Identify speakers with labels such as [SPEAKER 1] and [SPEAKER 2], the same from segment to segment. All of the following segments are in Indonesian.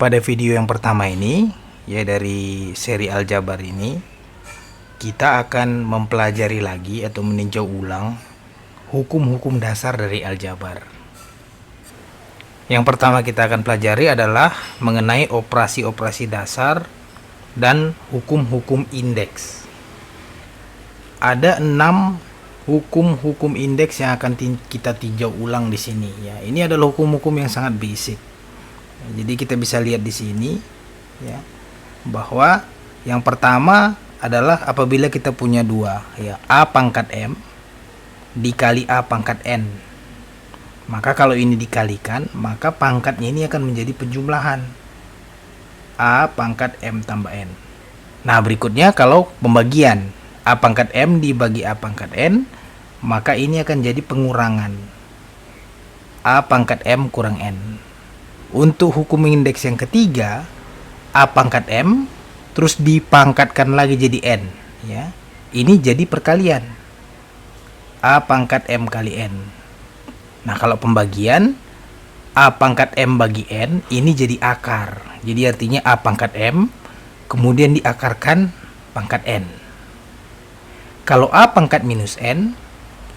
[SPEAKER 1] Pada video yang pertama ini, ya dari seri aljabar ini, kita akan mempelajari lagi atau meninjau ulang hukum-hukum dasar dari aljabar. Yang pertama kita akan pelajari adalah mengenai operasi-operasi dasar dan hukum-hukum indeks. Ada 6 hukum-hukum indeks yang akan kita tinjau ulang di sini ya. Ini adalah hukum-hukum yang sangat basic. Jadi kita bisa lihat di sini ya, bahwa yang pertama adalah apabila kita punya dua ya, A pangkat M dikali A pangkat N. Maka kalau ini dikalikan, maka pangkatnya ini akan menjadi penjumlahan A pangkat M tambah N. Nah berikutnya kalau pembagian A pangkat M dibagi A pangkat N, maka ini akan jadi pengurangan A pangkat M kurang N. Untuk hukum indeks yang ketiga, A pangkat M terus dipangkatkan lagi jadi N ya. Ini jadi perkalian A pangkat M kali N. Nah kalau pembagian A pangkat M bagi N, ini jadi akar. Jadi artinya A pangkat M kemudian diakarkan pangkat N. Kalau A pangkat minus N,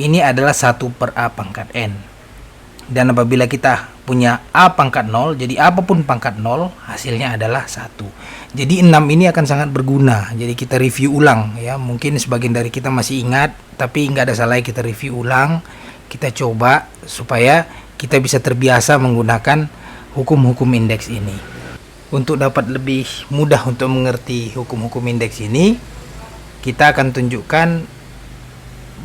[SPEAKER 1] ini adalah 1 per A pangkat N. Dan apabila kita punya A pangkat 0, jadi apapun pangkat 0 hasilnya adalah 1. Jadi 6 ini akan sangat berguna. Jadi kita review ulang ya. Mungkin sebagian dari kita masih ingat, tapi nggak ada salahnya kita review ulang. Kita coba supaya kita bisa terbiasa menggunakan hukum-hukum indeks ini. Untuk dapat lebih mudah untuk mengerti hukum-hukum indeks ini, kita akan tunjukkan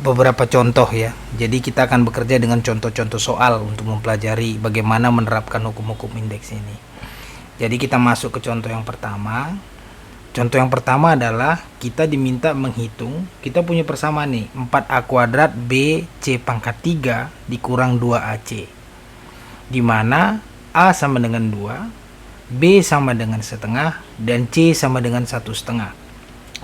[SPEAKER 1] beberapa contoh ya. Jadi kita akan bekerja dengan contoh-contoh soal untuk mempelajari bagaimana menerapkan hukum-hukum indeks ini. Jadi kita masuk ke contoh yang pertama. Contoh yang pertama adalah kita diminta menghitung, kita punya persamaan nih, 4A kuadrat B C pangkat 3 dikurang 2AC. Dimana A sama dengan 2, B sama dengan setengah, dan C sama dengan 1/2.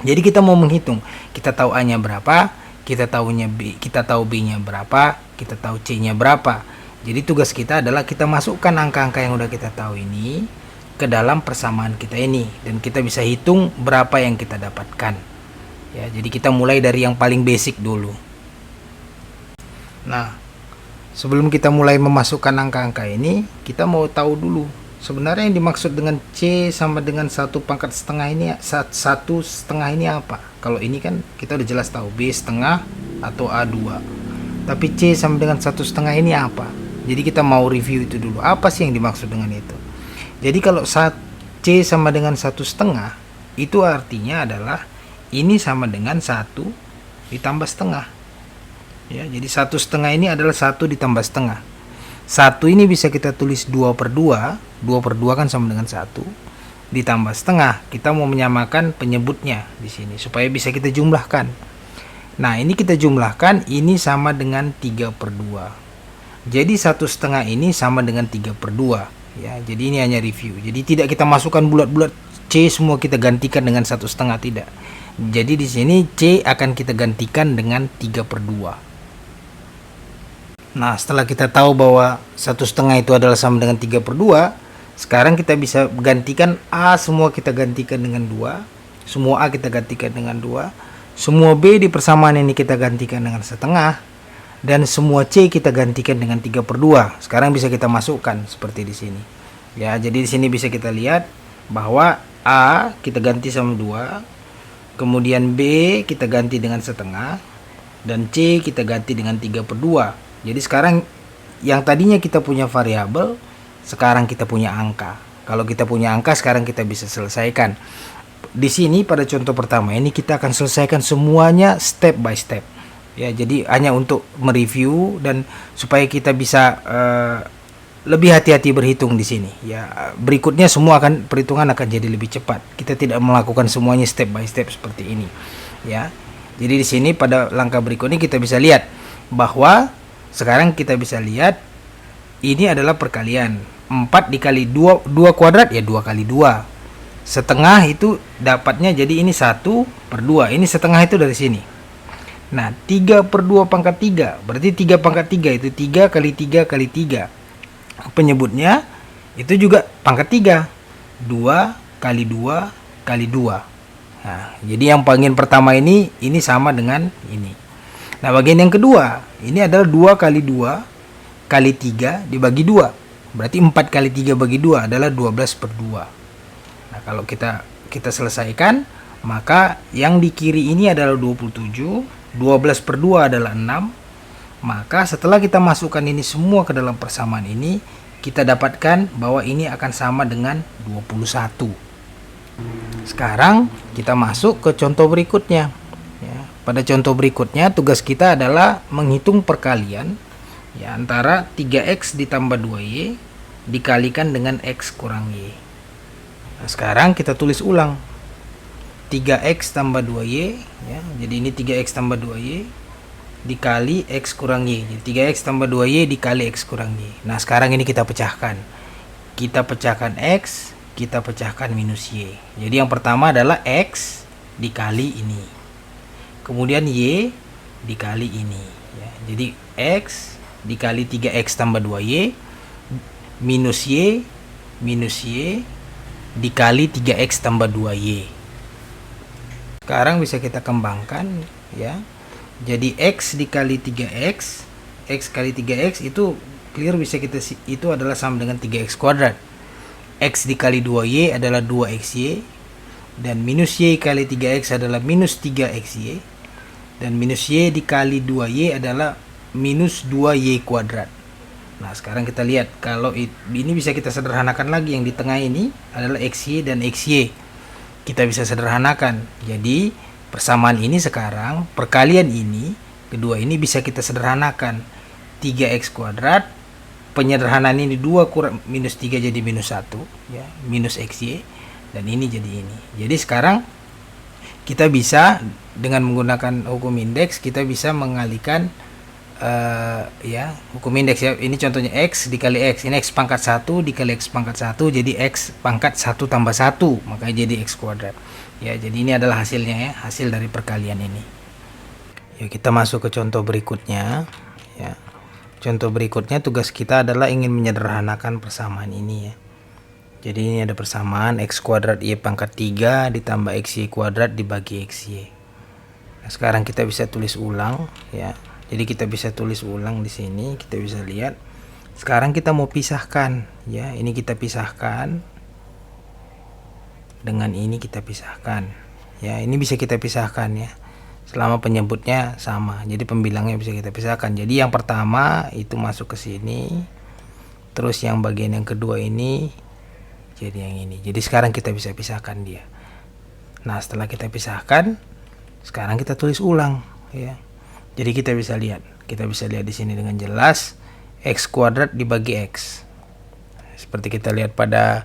[SPEAKER 1] Jadi kita mau menghitung, kita tahu A-nya berapa, kita tahunya B, kita tahu B-nya berapa, kita tahu C-nya berapa. Jadi tugas kita adalah kita masukkan angka-angka yang udah kita tahu ini ke dalam persamaan kita ini, dan kita bisa hitung berapa yang kita dapatkan. Ya, jadi kita mulai dari yang paling basic dulu. Nah, sebelum kita mulai memasukkan angka-angka ini, kita mau tahu dulu sebenarnya yang dimaksud dengan C sama dengan 1 pangkat setengah ini, 1/2 ini apa? Kalau ini kan kita udah jelas tahu B setengah atau A2. Tapi C sama dengan 1/2 ini apa? Jadi kita mau review itu dulu. Apa sih yang dimaksud dengan itu? Jadi kalau C sama dengan 1/2, itu artinya adalah ini sama dengan 1 ditambah setengah. Ya, jadi 1/2 ini adalah 1 ditambah setengah. 1 ini bisa kita tulis 2/2. 2/2 kan sama dengan 1 ditambah setengah. Kita mau menyamakan penyebutnya di sini supaya bisa kita jumlahkan. Nah ini kita jumlahkan, ini sama dengan 3/2. Jadi 1/2 ini sama dengan 3/2 ya. Jadi ini hanya review. Jadi tidak kita masukkan bulat-bulat C semua kita gantikan dengan 1/2, tidak. Jadi di sini C akan kita gantikan dengan 3/2. Nah setelah kita tahu bahwa 1/2 itu adalah sama dengan 3/2, sekarang kita bisa gantikan A semua kita gantikan dengan 2, semua A kita gantikan dengan 2, semua B di persamaan ini kita gantikan dengan setengah, dan semua C kita gantikan dengan 3/2. Sekarang bisa kita masukkan seperti di sini. Ya, jadi di sini bisa kita lihat bahwa A kita ganti sama 2, kemudian B kita ganti dengan setengah, dan C kita ganti dengan 3/2. Jadi sekarang yang tadinya kita punya variabel, sekarang kita punya angka. Kalau kita punya angka, sekarang kita bisa selesaikan. Di sini pada contoh pertama ini kita akan selesaikan semuanya step by step. Ya, jadi hanya untuk mereview dan supaya kita bisa lebih hati-hati berhitung di sini. Ya, berikutnya semua perhitungan akan jadi lebih cepat. Kita tidak melakukan semuanya step by step seperti ini. Ya, jadi di sini pada langkah berikutnya kita bisa lihat bahwa sekarang kita bisa lihat ini adalah perkalian. 4 dikali 2 kuadrat ya 2 kali 2. Setengah itu dapatnya jadi ini 1/2. Ini setengah itu dari sini. Nah 3/2 pangkat 3 berarti 3 pangkat 3 itu 3 kali 3 kali 3. Penyebutnya itu juga pangkat 3. 2 kali 2 kali 2. Nah, jadi yang bagian pertama ini sama dengan ini. Nah, bagian yang kedua, ini adalah 2 kali 2 kali 3 dibagi 2. Berarti 4 kali 3 bagi 2 adalah 12/2. Nah, kalau kita selesaikan, maka yang di kiri ini adalah 27, 12/2 adalah 6. Maka setelah kita masukkan ini semua ke dalam persamaan ini, kita dapatkan bahwa ini akan sama dengan 21. Sekarang kita masuk ke contoh berikutnya. Ya, pada contoh berikutnya tugas kita adalah menghitung perkalian ya, antara 3x ditambah 2y dikalikan dengan x kurang y. Nah, sekarang kita tulis ulang. 3x tambah 2y ya, jadi ini 3x tambah 2y dikali x kurang y. Jadi 3x tambah 2y dikali x kurang y. Nah, sekarang ini kita pecahkan. Kita pecahkan x, kita pecahkan minus y. Jadi yang pertama adalah x dikali ini. Kemudian y dikali ini ya. Jadi x dikali 3x tambah 2y minus y dikali 3x tambah 2y. Sekarang bisa kita kembangkan ya. Jadi x dikali 3x, x kali 3x itu clear, bisa kita itu adalah sama dengan 3x kuadrat. X dikali 2y adalah 2xy, dan minus y kali 3x adalah minus 3xy, dan minus y dikali 2y adalah minus 2y kuadrat. Nah, sekarang kita lihat, kalau ini bisa kita sederhanakan lagi. Yang di tengah ini adalah xy dan xy. Kita bisa sederhanakan. Jadi persamaan ini sekarang, perkalian ini, kedua ini bisa kita sederhanakan. 3x kuadrat, penyederhanaan ini 2 kurang minus 3 jadi minus 1 ya, minus xy, dan ini jadi ini. Jadi sekarang kita bisa dengan menggunakan hukum indeks, kita bisa mengalihkan ya, hukum indeks ya. Ini contohnya x dikali x, ini x pangkat 1 dikali x pangkat 1, jadi x pangkat 1 tambah 1, makanya jadi x kuadrat ya. Jadi ini adalah hasilnya ya, hasil dari perkalian ini. Yuk kita masuk ke contoh berikutnya ya. Contoh berikutnya tugas kita adalah ingin menyederhanakan persamaan ini ya. Jadi ini ada persamaan x kuadrat y pangkat 3 ditambah xy kuadrat dibagi xy. Nah, sekarang kita bisa tulis ulang ya. Jadi kita bisa tulis ulang di sini, kita bisa lihat. Sekarang kita mau pisahkan ya. Ini kita pisahkan dengan ini kita pisahkan ya. Ini bisa kita pisahkan ya, selama penyebutnya sama. Jadi pembilangnya bisa kita pisahkan. Jadi yang pertama itu masuk ke sini, terus yang bagian yang kedua ini jadi yang ini. Jadi sekarang kita bisa pisahkan dia. Nah, setelah kita pisahkan, sekarang kita tulis ulang ya. Jadi kita bisa lihat di sini dengan jelas x kuadrat dibagi x. Seperti kita lihat pada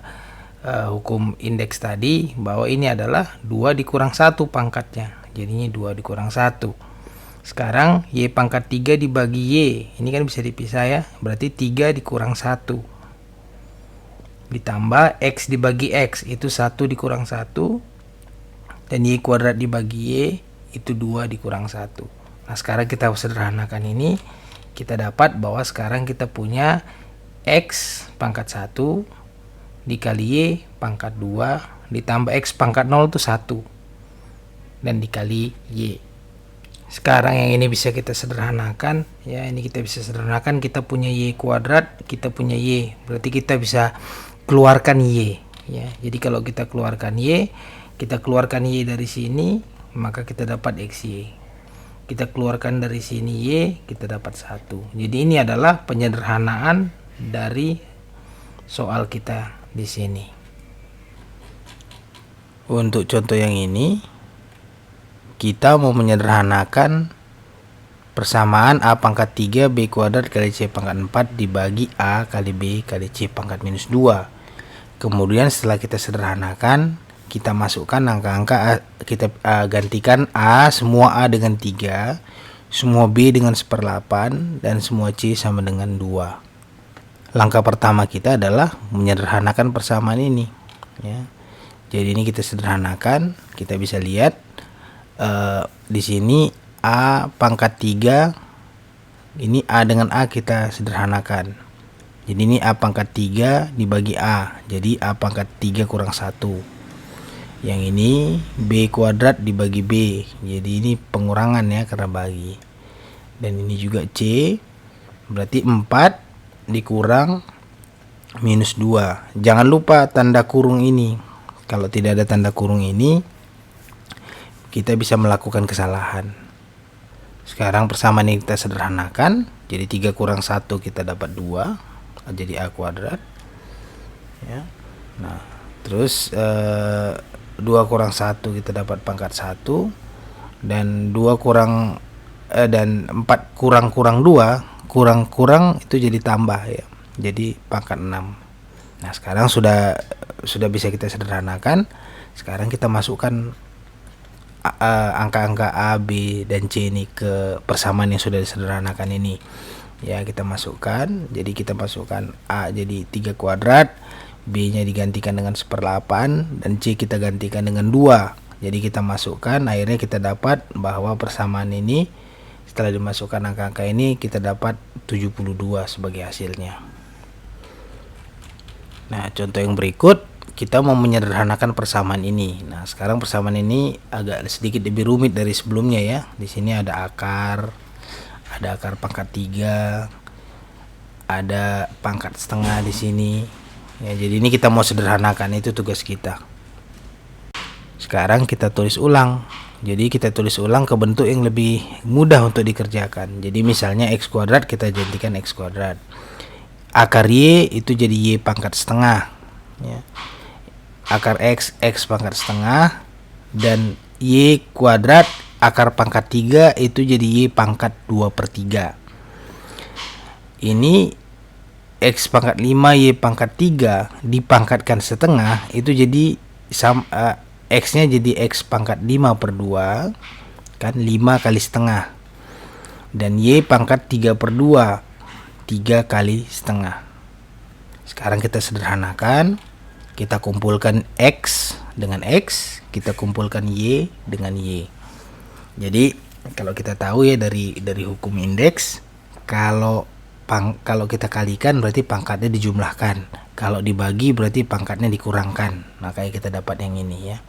[SPEAKER 1] hukum indeks tadi, bahwa ini adalah 2 dikurang 1 pangkatnya. Jadinya 2 dikurang 1. Sekarang y pangkat 3 dibagi y. Ini kan bisa dipisah ya. Berarti 3 dikurang 1. Ditambah x dibagi x, itu 1 dikurang 1. Dan y kuadrat dibagi y, itu 2 dikurang 1. Nah, sekarang kita sederhanakan ini. Kita dapat bahwa sekarang kita punya x pangkat 1 dikali y pangkat 2 ditambah x pangkat 0 itu 1 dan dikali y. Sekarang yang ini bisa kita sederhanakan ya. Ini kita bisa sederhanakan, kita punya y kuadrat, kita punya y, berarti kita bisa keluarkan y ya. Jadi kalau kita keluarkan y dari sini, maka kita dapat xy. Kita keluarkan dari sini y, kita dapat 1. Jadi ini adalah penyederhanaan dari soal kita di sini. Untuk contoh yang ini, kita mau menyederhanakan persamaan a pangkat 3 b kuadrat kali c pangkat 4 dibagi a kali b kali c pangkat minus 2. Kemudian setelah kita sederhanakan, kita masukkan angka-angka, kita gantikan a, semua a dengan 3, semua b dengan 1/8, dan semua c sama dengan 2. Langkah pertama kita adalah menyederhanakan persamaan ini ya. Jadi ini kita sederhanakan, kita bisa lihat di sini a pangkat 3, ini a dengan a kita sederhanakan. Jadi ini A pangkat 3 dibagi A. Jadi A pangkat 3 kurang 1. Yang ini B kuadrat dibagi B. Jadi ini pengurangan ya karena bagi. Dan ini juga C. Berarti 4 dikurang minus 2. Jangan lupa tanda kurung ini. Kalau tidak ada tanda kurung ini, kita bisa melakukan kesalahan. Sekarang persamaan ini kita sederhanakan. Jadi 3 kurang 1 kita dapat 2. Jadi A kuadrat. Ya. Nah, terus 2 kurang 1 kita dapat pangkat 1. Dan 2 kurang dan 4 kurang 2, kurang itu jadi tambah ya. Jadi pangkat 6. Nah, sekarang sudah bisa kita sederhanakan. Sekarang kita masukkan angka-angka A, B, dan C ini ke persamaan yang sudah disederhanakan ini. Ya, kita masukkan. Jadi kita masukkan A jadi 3 kuadrat, B-nya digantikan dengan 1/8, dan C kita gantikan dengan 2. Jadi kita masukkan, akhirnya kita dapat bahwa persamaan ini setelah dimasukkan angka-angka ini kita dapat 72 sebagai hasilnya. Nah, contoh yang berikut kita mau menyederhanakan persamaan ini. Nah, sekarang persamaan ini agak sedikit lebih rumit dari sebelumnya ya. Di sini ada akar pangkat 3, ada pangkat setengah di sini. Ya, jadi ini kita mau sederhanakan, itu tugas kita. Sekarang kita tulis ulang. Jadi kita tulis ulang ke bentuk yang lebih mudah untuk dikerjakan. Jadi misalnya x kuadrat kita jadikan x kuadrat. Akar y itu jadi y pangkat setengah. Ya. Akar x pangkat setengah, dan y kuadrat akar pangkat 3 itu jadi y pangkat 2/3. Ini x pangkat 5 y pangkat 3 dipangkatkan setengah, itu jadi x-nya jadi x pangkat 5/2, kan 5 kali setengah, dan y pangkat 3/2, 3 kali setengah. Sekarang kita sederhanakan, kita kumpulkan x dengan x, kita kumpulkan y dengan y. Jadi kalau kita tahu ya dari hukum indeks, kalau kita kalikan berarti pangkatnya dijumlahkan, kalau dibagi berarti pangkatnya dikurangkan. Makanya kita dapat yang ini ya.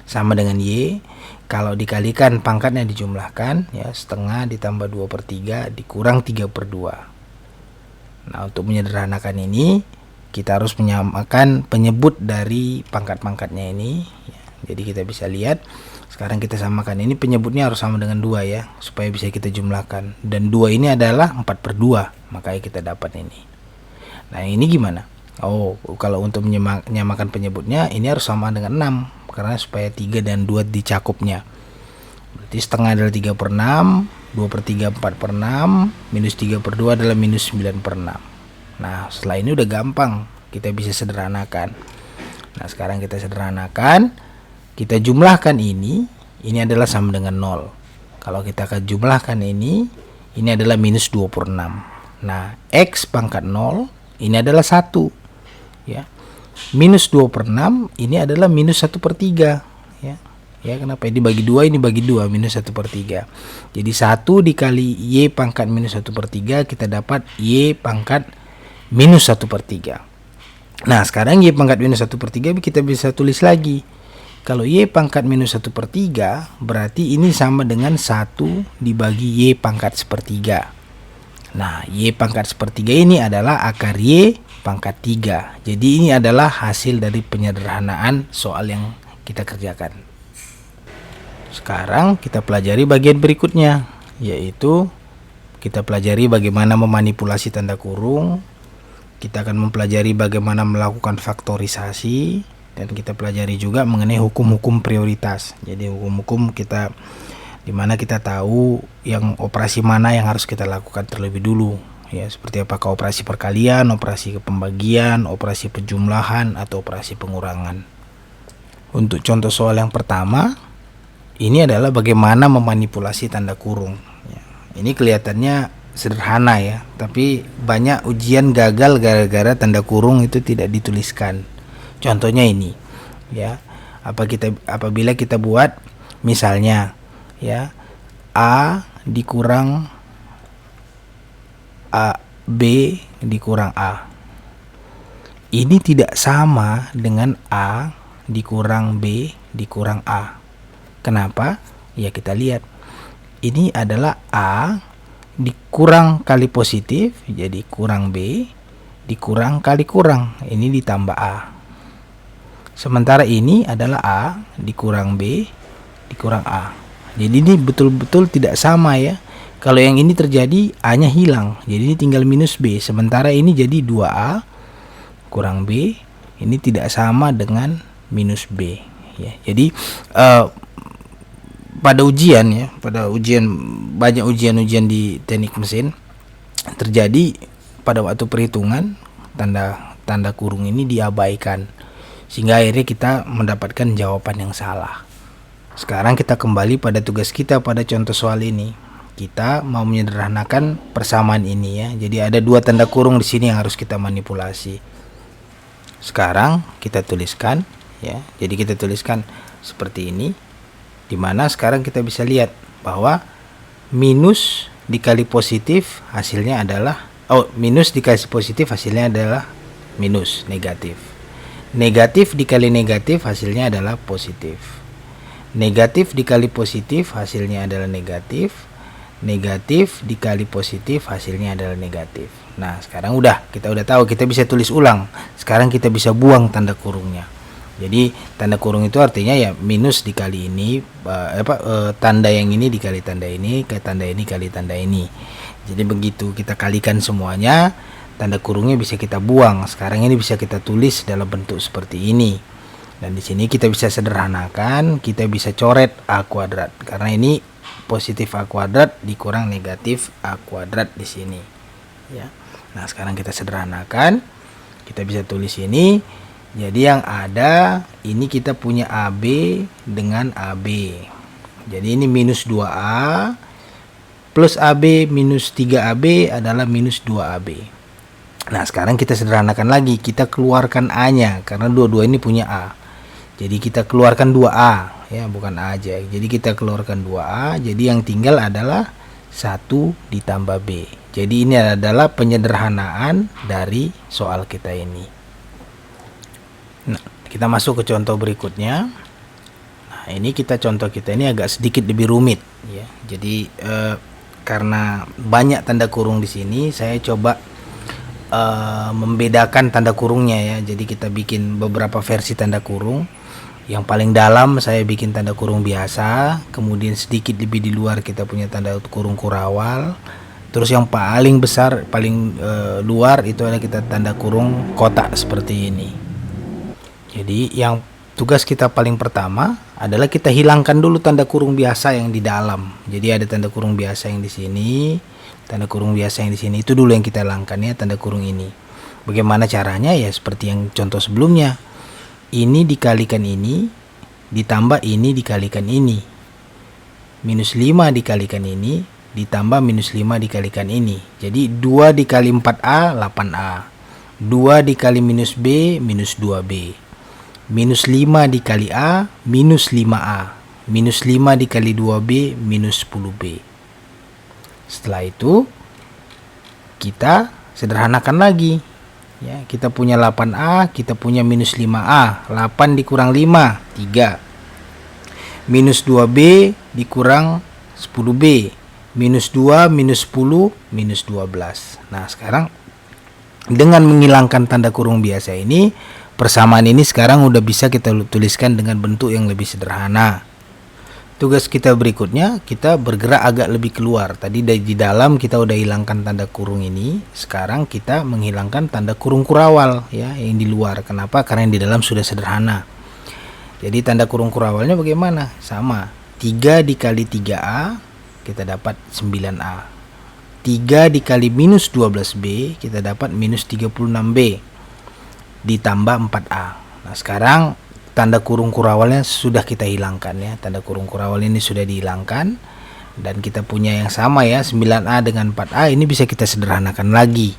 [SPEAKER 1] Sama dengan y, kalau dikalikan pangkatnya dijumlahkan ya, setengah ditambah 2/3 dikurang 3/2. Nah, untuk menyederhanakan ini kita harus menyamakan penyebut dari pangkat-pangkatnya ini ya. Jadi kita bisa lihat sekarang kita samakan, ini penyebutnya harus sama dengan 2 ya, supaya bisa kita jumlahkan, dan 2 ini adalah 4/2, makanya kita dapat ini. Nah, ini gimana? Kalau untuk menyamakan penyebutnya ini harus sama dengan 6, karena supaya 3 dan 2 dicakupnya. Berarti setengah adalah 3/6, 2/3 4/6, minus 3/2 adalah minus 9/6. Nah, setelah ini udah gampang, kita bisa sederhanakan. Nah, sekarang kita sederhanakan, kita jumlahkan ini adalah sama dengan 0. Kalau kita akan jumlahkan ini adalah minus 26. Nah, x pangkat 0 ini adalah 1 ya. Minus 2/6 ini adalah minus 1/3 ya. Ya, kenapa ini bagi 2, ini bagi 2, minus 1/3. Jadi 1 dikali y pangkat minus 1/3 kita dapat y pangkat minus 1/3. Nah, sekarang y pangkat minus 1/3 kita bisa tulis lagi. Kalau y pangkat minus 1/3 berarti ini sama dengan 1 dibagi y pangkat 1/3. Nah, y pangkat 1/3 ini adalah akar y pangkat 3. Jadi ini adalah hasil dari penyederhanaan soal yang kita kerjakan. Sekarang kita pelajari bagian berikutnya, yaitu kita pelajari bagaimana memanipulasi tanda kurung. Kita akan mempelajari bagaimana melakukan faktorisasi, dan kita pelajari juga mengenai hukum-hukum prioritas. Jadi hukum-hukum kita dimana kita tahu yang operasi mana yang harus kita lakukan terlebih dulu ya, seperti apakah operasi perkalian, operasi pembagian, operasi penjumlahan, atau operasi pengurangan. Untuk contoh soal yang pertama, ini adalah bagaimana memanipulasi tanda kurung ya. Ini kelihatannya sederhana ya, tapi banyak ujian gagal gara-gara tanda kurung itu tidak dituliskan. Contohnya ini ya, apabila kita buat misalnya ya, A dikurang B dikurang A. Ini tidak sama dengan A dikurang B dikurang A. Kenapa? Ya kita lihat. Ini adalah A dikurang kali positif, jadi kurang B, dikurang kali kurang, ini ditambah A. Sementara ini adalah A dikurang B dikurang A. Jadi ini betul-betul tidak sama ya. Kalau yang ini terjadi A-nya hilang, jadi ini tinggal minus B. Sementara ini jadi 2A kurang B, ini tidak sama dengan minus B ya. Jadi pada ujian banyak ujian di teknik mesin terjadi pada waktu perhitungan tanda kurung ini diabaikan, sehingga akhirnya kita mendapatkan jawaban yang salah. Sekarang kita kembali pada tugas kita pada contoh soal ini. Kita mau menyederhanakan persamaan ini ya. Jadi ada 2 tanda kurung di sini yang harus kita manipulasi. Sekarang kita tuliskan ya. Jadi kita tuliskan seperti ini, dimana sekarang kita bisa lihat bahwa minus dikali positif hasilnya adalah minus dikali positif hasilnya adalah minus, negatif. Negatif dikali negatif hasilnya adalah positif. Negatif dikali positif hasilnya adalah negatif. Negatif dikali positif hasilnya adalah negatif. Nah, sekarang kita udah tahu, kita bisa tulis ulang. Sekarang kita bisa buang tanda kurungnya. Jadi tanda kurung itu artinya ya minus dikali ini, tanda yang ini dikali tanda ini, ke tanda ini kali tanda ini. Jadi begitu kita kalikan semuanya, tanda kurungnya bisa kita buang. Sekarang ini bisa kita tulis dalam bentuk seperti ini. Dan di sini kita bisa sederhanakan, kita bisa coret A kuadrat karena ini positif A kuadrat dikurang negatif A kuadrat di sini ya. Nah, sekarang kita sederhanakan, kita bisa tulis ini. Jadi yang ada ini kita punya AB dengan AB. Jadi ini minus 2A plus AB minus 3AB adalah minus 2AB. Nah, sekarang kita sederhanakan lagi, kita keluarkan A-nya karena dua-dua ini punya A. Jadi kita keluarkan 2A ya, bukan A aja. Jadi kita keluarkan 2A, jadi yang tinggal adalah 1 ditambah B. Jadi ini adalah penyederhanaan dari soal kita ini. Nah, kita masuk ke contoh berikutnya. Nah, ini contoh kita ini agak sedikit lebih rumit ya. Jadi karena banyak tanda kurung di sini, saya coba membedakan tanda kurungnya ya. Jadi kita bikin beberapa versi tanda kurung. Yang paling dalam saya bikin tanda kurung biasa, kemudian sedikit lebih di luar kita punya tanda kurung kurawal. Terus yang paling besar, paling luar itu adalah kita tanda kurung kotak seperti ini. Jadi yang tugas kita paling pertama adalah kita hilangkan dulu tanda kurung biasa yang di dalam. Jadi ada tanda kurung biasa yang di sini, tanda kurung biasa yang di sini, itu dulu yang kita hilangkan ya, tanda kurung ini. Bagaimana caranya ya seperti yang contoh sebelumnya. Ini dikalikan ini ditambah ini dikalikan ini. Minus 5 dikalikan ini ditambah minus 5 dikalikan ini. Jadi 2 dikali 4A 8A. 2 dikali minus B minus 2B. Minus 5 dikali A minus 5A. Minus 5 dikali 2B minus 10B. Setelah itu kita sederhanakan lagi ya, kita punya 8A, kita punya minus 5A. 8 dikurang 5 3. Minus 2B dikurang 10B. Minus 2 minus 10 minus 12. Nah, sekarang dengan menghilangkan tanda kurung biasa ini, persamaan ini sekarang udah bisa kita tuliskan dengan bentuk yang lebih sederhana. Tugas kita berikutnya, kita bergerak agak lebih keluar. Tadi di dalam kita udah hilangkan tanda kurung ini. Sekarang kita menghilangkan tanda kurung kurawal ya, yang di luar. Kenapa? Karena yang di dalam sudah sederhana. Jadi tanda kurung kurawalnya bagaimana? Sama. 3 dikali 3A kita dapat 9A. 3 dikali minus 12B kita dapat minus 36B ditambah 4A. Nah, sekarang tanda kurung kurawalnya sudah kita hilangkan ya. Tanda kurung kurawal ini sudah dihilangkan dan kita punya yang sama ya, 9A dengan 4A. Ini bisa kita sederhanakan lagi.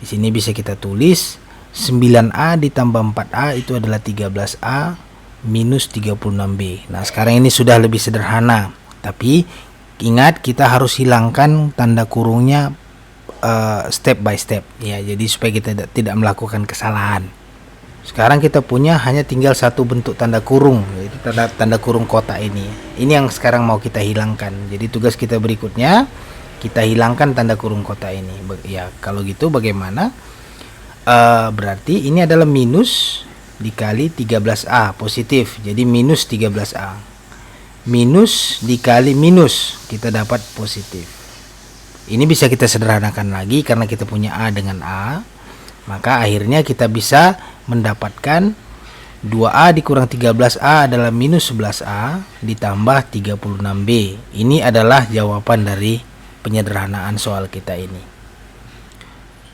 [SPEAKER 1] Di sini bisa kita tulis 9A ditambah 4A itu adalah 13A minus 36B. Nah, sekarang ini sudah lebih sederhana. Tapi ingat, kita harus hilangkan tanda kurungnya step by step ya, jadi supaya kita tidak melakukan kesalahan. Sekarang kita punya hanya tinggal satu bentuk tanda kurung, yaitu tanda kurung kotak ini. Ini yang sekarang mau kita hilangkan. Jadi tugas kita berikutnya, kita hilangkan tanda kurung kotak ini. Ya kalau gitu bagaimana? Berarti ini adalah minus dikali 13A positif, jadi minus 13A. Minus dikali minus, kita dapat positif. Ini bisa kita sederhanakan lagi karena kita punya A dengan A. Maka akhirnya kita bisa mendapatkan 2A dikurang 13A adalah minus 11A ditambah 36B. Ini adalah jawaban dari penyederhanaan soal kita ini.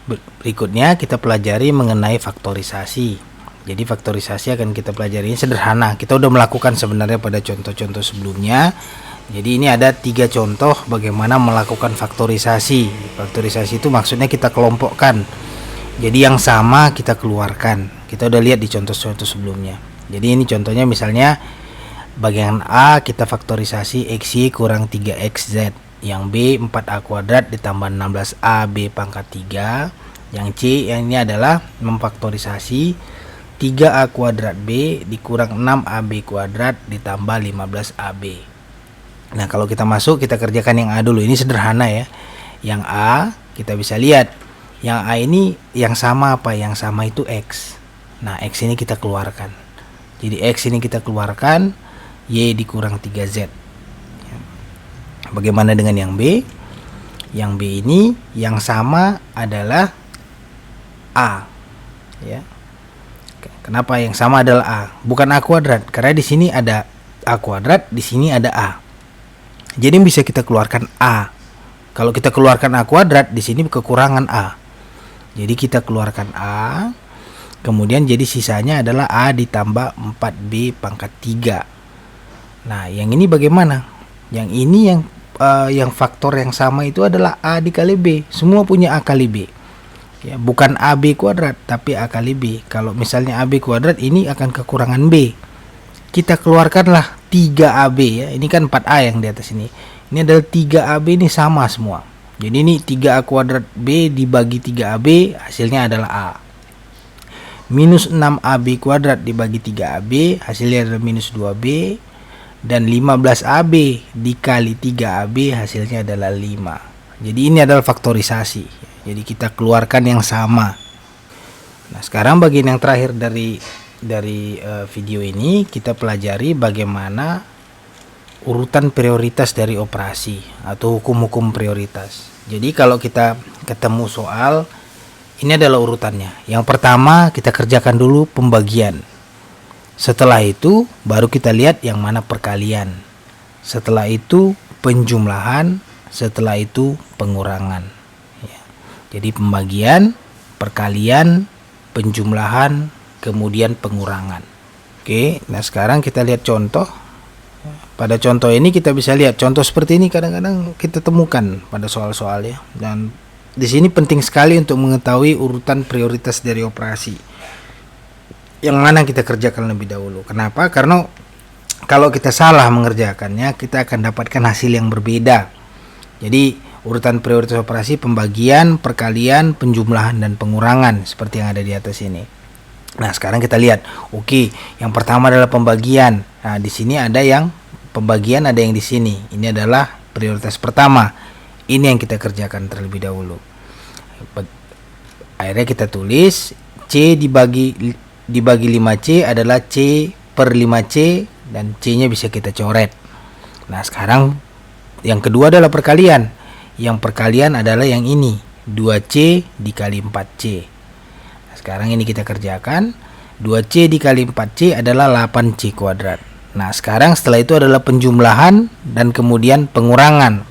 [SPEAKER 1] Berikutnya kita pelajari mengenai faktorisasi. Jadi faktorisasi akan kita pelajari, ini sederhana. Kita udah melakukan sebenarnya pada contoh-contoh sebelumnya. Jadi ini ada 3 contoh bagaimana melakukan faktorisasi. Faktorisasi itu maksudnya kita kelompokkan. Jadi yang sama kita keluarkan. Kita udah lihat di contoh-contoh sebelumnya. Jadi ini contohnya misalnya bagian A kita faktorisasi XY kurang 3XZ. Yang B 4A kuadrat ditambah 16AB pangkat 3. Yang C yang ini adalah memfaktorisasi 3A kuadrat B dikurang 6AB kuadrat ditambah 15AB. Nah kalau kita masuk, kita kerjakan yang A dulu. Ini sederhana ya. Yang A kita bisa lihat, yang A ini yang sama apa? Yang sama itu X. Nah X ini kita keluarkan. Jadi X ini kita keluarkan, Y dikurang 3Z. Bagaimana dengan yang B? Yang B ini yang sama adalah A. Ya. Kenapa yang sama adalah A? Bukan A kuadrat, karena di sini ada A kuadrat, di sini ada A. Jadi bisa kita keluarkan A. Kalau kita keluarkan A kuadrat, di sini kekurangan A. Jadi kita keluarkan A, kemudian jadi sisanya adalah A ditambah 4B pangkat 3. Nah yang ini bagaimana? Yang ini yang faktor yang sama itu adalah A dikali B. Semua punya A kali B ya, bukan AB kuadrat tapi A kali B. Kalau misalnya AB kuadrat, ini akan kekurangan B. Kita keluarkanlah 3AB ya. Ini kan 4A yang di atas ini. Ini adalah 3AB, ini sama semua. Jadi ini 3A kuadrat B dibagi 3AB, hasilnya adalah A. Minus 6AB kuadrat dibagi 3AB, hasilnya adalah minus 2B. Dan 15AB dikali 3AB, hasilnya adalah 5. Jadi ini adalah faktorisasi. Jadi kita keluarkan yang sama. Nah sekarang bagian yang terakhir dari video ini, kita pelajari bagaimana urutan prioritas dari operasi atau hukum-hukum prioritas. Jadi kalau kita ketemu soal, ini adalah urutannya. Yang pertama kita kerjakan dulu pembagian. Setelah itu baru kita lihat yang mana perkalian. Setelah itu penjumlahan. Setelah itu pengurangan. Ya. Jadi pembagian, perkalian, penjumlahan, kemudian pengurangan. Oke, nah sekarang kita lihat contoh. Pada contoh ini kita bisa lihat contoh seperti ini kadang-kadang kita temukan pada soal-soal ya. Dan di sini penting sekali untuk mengetahui urutan prioritas dari operasi. Yang mana kita kerjakan lebih dahulu. Kenapa? Karena kalau kita salah mengerjakannya, kita akan dapatkan hasil yang berbeda. Jadi urutan prioritas operasi pembagian, perkalian, penjumlahan, dan pengurangan seperti yang ada di atas ini. Nah sekarang kita lihat. Oke, yang pertama adalah pembagian. Nah di sini ada yang pembagian, ada yang di sini. Ini adalah prioritas pertama. Ini yang kita kerjakan terlebih dahulu. Akhirnya kita tulis C dibagi 5C adalah C per 5C, dan C nya bisa kita coret. Nah sekarang yang kedua adalah perkalian. Yang perkalian adalah yang ini, 2C dikali 4C. Nah, sekarang ini kita kerjakan. 2C dikali 4C adalah 8C kuadrat. Nah sekarang setelah itu adalah penjumlahan dan kemudian pengurangan.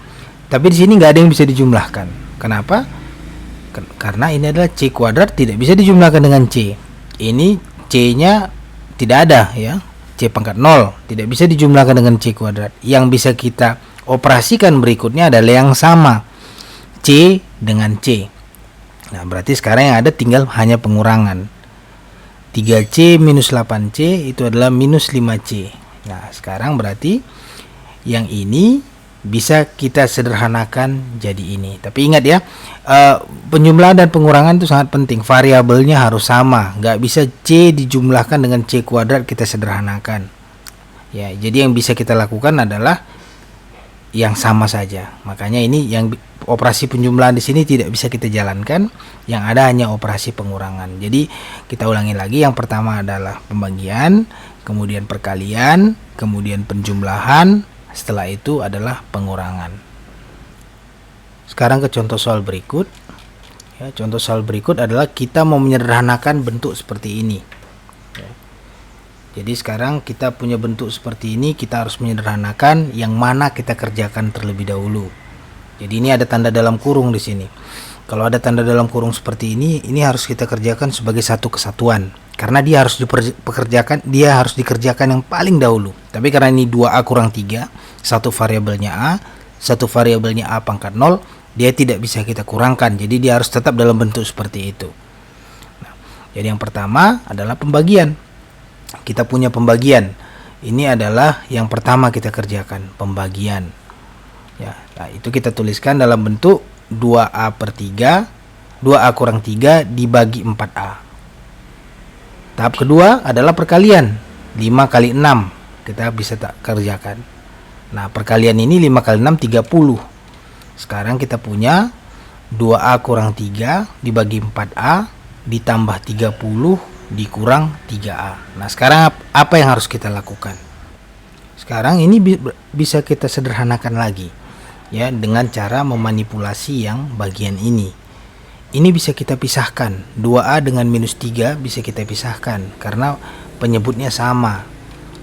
[SPEAKER 1] Tapi di sini nggak ada yang bisa dijumlahkan. Kenapa? Karena ini adalah C kuadrat, tidak bisa dijumlahkan dengan C. Ini C-nya tidak ada ya. C pangkat 0 tidak bisa dijumlahkan dengan C kuadrat. Yang bisa kita operasikan berikutnya adalah yang sama, C dengan C. Nah berarti sekarang yang ada tinggal hanya pengurangan. 3C minus 8C itu adalah minus 5C. Nah sekarang berarti yang ini bisa kita sederhanakan jadi ini. Tapi ingat ya, penjumlahan dan pengurangan itu sangat penting. Variabelnya harus sama, nggak bisa C dijumlahkan dengan C kuadrat kita sederhanakan. Ya, jadi yang bisa kita lakukan adalah yang sama saja. Makanya ini yang operasi penjumlahan di sini tidak bisa kita jalankan. Yang ada hanya operasi pengurangan. Jadi kita ulangi lagi. Yang pertama adalah pembagian, kemudian perkalian, kemudian penjumlahan. Setelah itu adalah pengurangan. Sekarang ke contoh soal berikut. Ya, contoh soal berikut adalah kita mau menyederhanakan bentuk seperti ini. Ya. Jadi sekarang kita punya bentuk seperti ini, kita harus menyederhanakan yang mana kita kerjakan terlebih dahulu. Jadi ini ada tanda dalam kurung di sini. Kalau ada tanda dalam kurung seperti ini harus kita kerjakan sebagai satu kesatuan. Karena dia harus dikerjakan yang paling dahulu. Tapi karena ini 2A kurang 3, satu variabelnya A, satu variabelnya A pangkat 0, dia tidak bisa kita kurangkan. Jadi dia harus tetap dalam bentuk seperti itu. Nah, jadi yang pertama adalah pembagian. Kita punya pembagian. Ini adalah yang pertama kita kerjakan, pembagian. Ya, nah itu kita tuliskan dalam bentuk 2A per 3, 2A kurang 3 dibagi 4A. Tahap kedua adalah perkalian. 5 kali 6 kita bisa tak kerjakan. Nah, perkalian ini 5 kali 6 30. Sekarang kita punya 2A kurang 3 dibagi 4A ditambah 30 dikurang 3A. Nah, sekarang apa yang harus kita lakukan? Sekarang ini bisa kita sederhanakan lagi, ya, dengan cara memanipulasi yang bagian ini. Ini bisa kita pisahkan. 2A dengan minus 3 bisa kita pisahkan karena penyebutnya sama.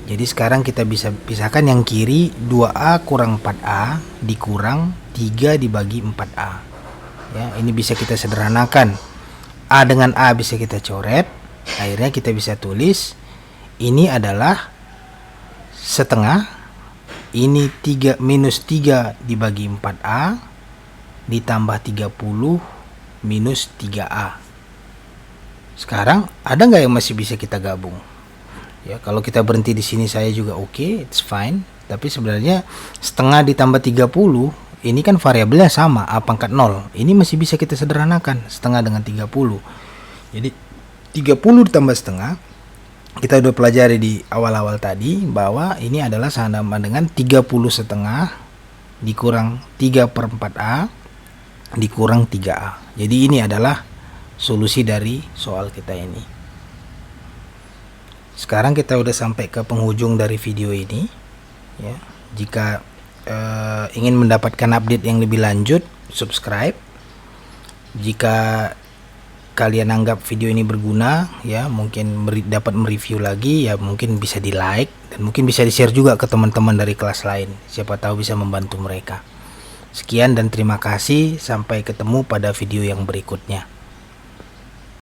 [SPEAKER 1] Jadi sekarang kita bisa pisahkan yang kiri 2A kurang 4A dikurang 3 dibagi 4A. Ya, ini bisa kita sederhanakan. A dengan A bisa kita coret. Akhirnya kita bisa tulis ini adalah setengah. Ini minus 3 dibagi 4A ditambah 30 minus 3A. Sekarang ada nggak yang masih bisa kita gabung? Ya, kalau kita berhenti di sini saya juga oke, it's fine. Tapi sebenarnya setengah ditambah 30 ini kan variabelnya sama, A pangkat 0. Ini masih bisa kita sederhanakan, setengah dengan 30. Jadi 30 ditambah setengah, kita udah pelajari di awal-awal tadi bahwa ini adalah sama dengan 30 setengah dikurang 3 per 4A dikurang 3A. Jadi ini adalah solusi dari soal kita ini. Sekarang kita udah sampai ke penghujung dari video ini, ya. Jika ingin mendapatkan update yang lebih lanjut, subscribe. Jika kalian anggap video ini berguna, ya, mungkin dapat mereview lagi, ya mungkin bisa di like dan mungkin bisa di share juga ke teman-teman dari kelas lain. Siapa tahu bisa membantu mereka. Sekian dan terima kasih, sampai ketemu pada video yang berikutnya.